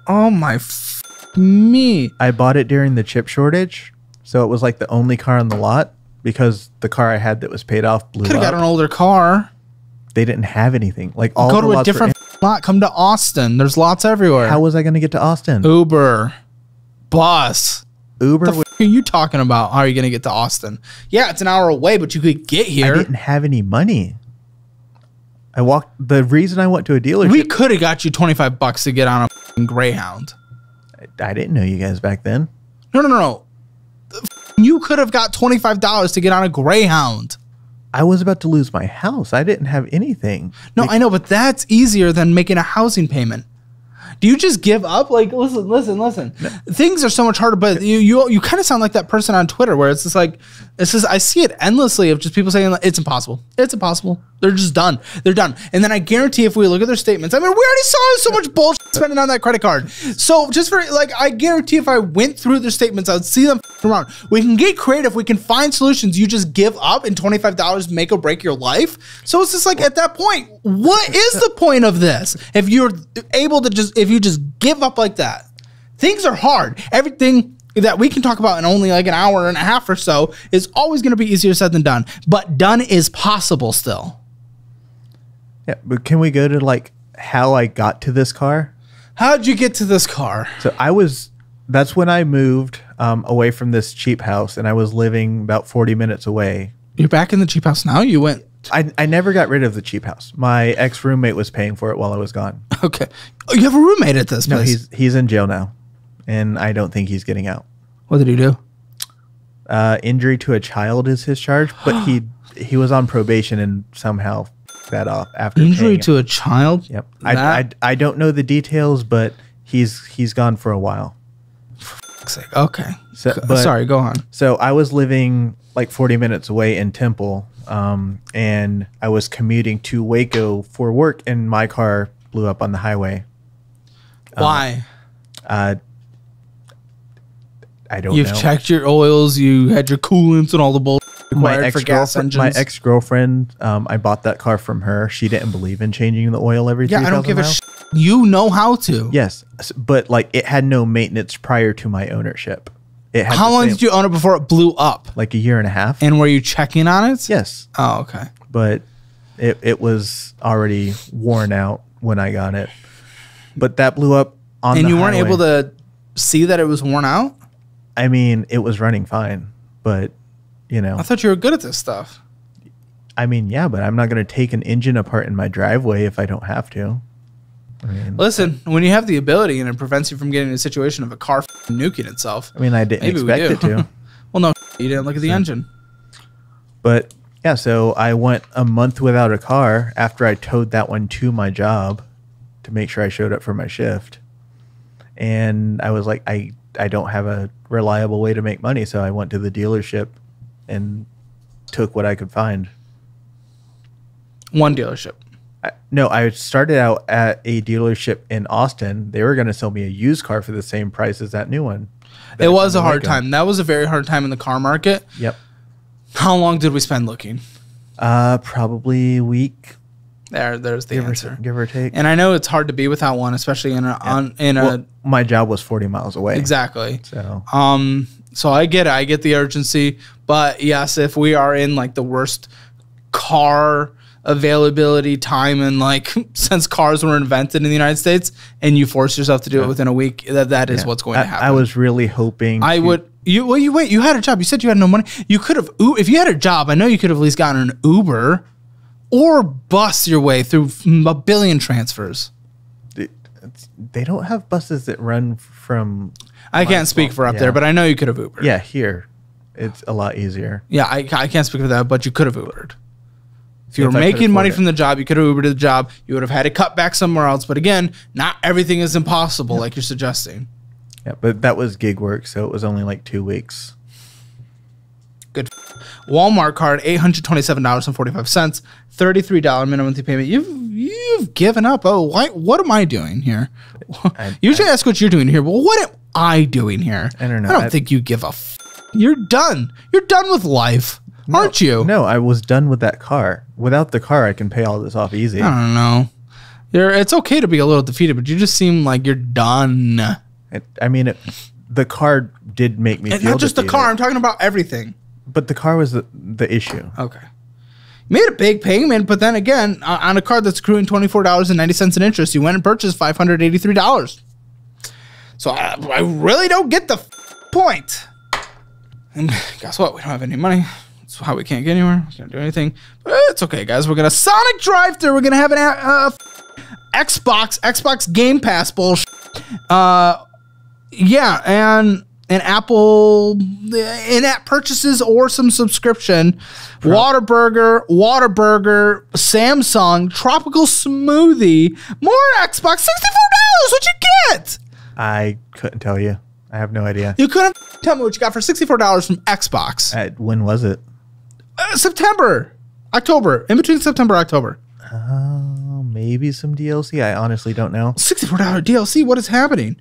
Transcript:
Oh my me. I bought it during the chip shortage, so it was like the only car on the lot because the car I had that was paid off blew up. Could have got an older car. They didn't have anything. Like all go the to a lots different lot. Come to Austin. There's lots everywhere. How was I going to get to Austin? Uber, bus. Uber. What the f are you talking about? How are you going to get to Austin? Yeah, it's an hour away, but you could get here. I didn't have any money. I walked. The reason I went to a dealership. We could have got you $25 to get on a f Greyhound. I didn't know you guys back then. No. You could have got $25 to get on a Greyhound. I was about to lose my house. I didn't have anything. No, I know, but that's easier than making a housing payment. Do you just give up? Like, listen. No. Things are so much harder, but you kind of sound like that person on Twitter where it's just like, I see it endlessly of just people saying like, it's impossible. It's impossible. They're just done. They're done. And then I guarantee if we look at their statements, I mean, we already saw so much bullshit spending on that credit card. So just for like, I guarantee if I went through their statements, I would see them around. We can get creative. We can find solutions. You just give up and $25 make or break your life. So it's just like at that point, what is the point of this? If you're able to if you just give up like that, things are hard. Everything that we can talk about in only like an hour and a half or so is always going to be easier said than done, but done is possible still. Yeah, but can we go to like how I got to this car? How'd you get to this car? So that's when I moved away from this cheap house, and I was living about 40 minutes away. You're back in the cheap house now? You went... I never got rid of the cheap house. My ex-roommate was paying for it while I was gone. Okay. Oh, you have a roommate at this place? No, he's in jail now, and I don't think he's getting out. What did he do? Injury to a child is his charge, but he was on probation and somehow that off after injury to a child. Yep. I don't know the details, but he's gone for a while. For fuck's sake. Okay. So, sorry, go on. So I was living like 40 minutes away in Temple, and I was commuting to Waco for work, and my car blew up on the highway. Why? I don't know. You've checked your oils. You had your coolants and all the bullshit required for gas engines. My ex-girlfriend, I bought that car from her. She didn't believe in changing the oil every 3,000 miles. Yeah, I don't give a shit. You know how to. Yes, but like it had no maintenance prior to my ownership. It had how long did you own it before it blew up? Like a year and a half. And were you checking on it? Yes. Oh, okay. But it was already worn out when I got it. But that blew up on the highway. And you weren't able to see that it was worn out? I mean, it was running fine, but you know. I thought you were good at this stuff. I mean, yeah, but I'm not going to take an engine apart in my driveway if I don't have to. I mean, listen, when you have the ability and it prevents you from getting in a situation of a car nuking itself. I mean, I didn't expect it to. Well, no, you didn't look at the engine. But yeah, so I went a month without a car after I towed that one to my job to make sure I showed up for my shift. And I was like, I don't have a reliable way to make money. So I went to the dealership and took what I could find. One dealership. No, I started out at a dealership in Austin. They were going to sell me a used car for the same price as that new one. It was a hard time. That was a very hard time in the car market. Yep. How long did we spend looking? Probably a week. There's the answer. Give or take. And I know it's hard to be without one, especially in a my job was 40 miles away. Exactly. So so I get it. I get the urgency. But yes, if we are in like the worst car availability time and like since cars were invented in the United States and you force yourself to do it within a week, that is what's going to happen. I was really hoping you had a job. You said you had no money. You could have, if you had a job, I know you could have at least gotten an Uber or bus your way through a billion transfers. They don't have buses that run from. I can't speak for up there, but I know you could have Ubered. Yeah, here it's a lot easier. Yeah, I can't speak for that, but you could have Ubered. If you were making money from the job, you could have Ubered to the job. You would have had to cut back somewhere else. But again, not everything is impossible like you're suggesting. Yeah, but that was gig work, so it was only like 2 weeks. Good. Walmart card, $827.45, $33 minimum monthly payment. You've given up. Oh, what am I doing here? Usually ask what you're doing here, but what am I doing here? I don't know. I don't think you give a You're done. You're done with life. Aren't you? No, I was done with that car. Without the car, I can pay all this off easy. I don't know. It's okay to be a little defeated, but you just seem like you're done. The car did make me feel not just defeated. the car. I'm talking about everything. But the car was the issue. Okay. You made a big payment, but then again, on a card that's accruing $24.90 in interest, you went and purchased $583. So I really don't get the point. And guess what? We don't have any money. That's how we can't get anywhere. We can't do anything. But it's okay, guys. We're going to Sonic Drive Thru. We're going to have an Xbox Game Pass bullshit. Yeah, and an Apple in-app purchases or some subscription. Whataburger, Samsung, Tropical Smoothie, more Xbox, $64. What'd you get? I couldn't tell you. I have no idea. You couldn't tell me what you got for $64 from Xbox. When was it? September, October, in between September and October. Maybe some DLC. I honestly don't know. $64 DLC. What is happening?